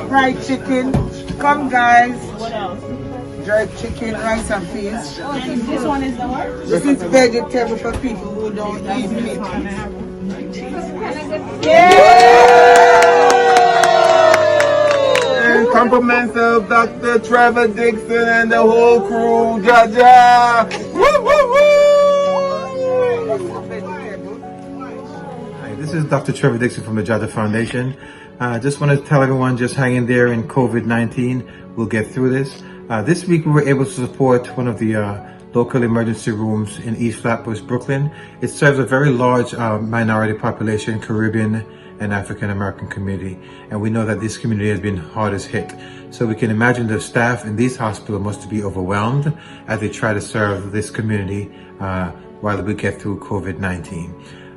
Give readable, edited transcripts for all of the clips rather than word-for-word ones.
fried chicken. Come guys. What else? Dried chicken, rice and peas. And this one is the what? This is vegetable for people who don't eat meat. And compliments of Dr. Trevor Dixon and the whole crew. JAHJAH. Woo, woo, woo. Hi, this is Dr. Trevor Dixon from the JAHJAH Foundation. Just want to tell everyone, just hang in there in COVID-19. We'll get through this. This week we were able to support one of the local emergency rooms in East Flatbush, Brooklyn. It serves a very large minority population, Caribbean and African American community. And we know that this community has been hardest hit. So we can imagine the staff in these hospitals must be overwhelmed as they try to serve this community while we get through COVID-19.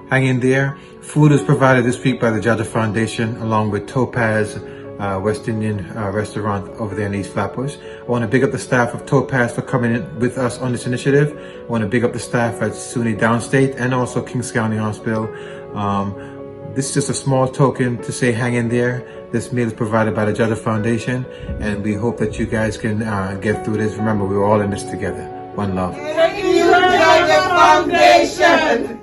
Hang in there. Food is provided this week by the JAHJAH Foundation along with Topaze West Indian restaurant over there in East Flatbush. I want to big up the staff of Topaze for coming in with us on this initiative. I want to big up the staff at SUNY Downstate and also Kings County Hospital. This is just a small token to say hang in there. This meal is provided by the JAHJAH Foundation, and we hope that you guys can get through this. Remember, we're all in this together. One love. Thank you, JAHJAH Foundation.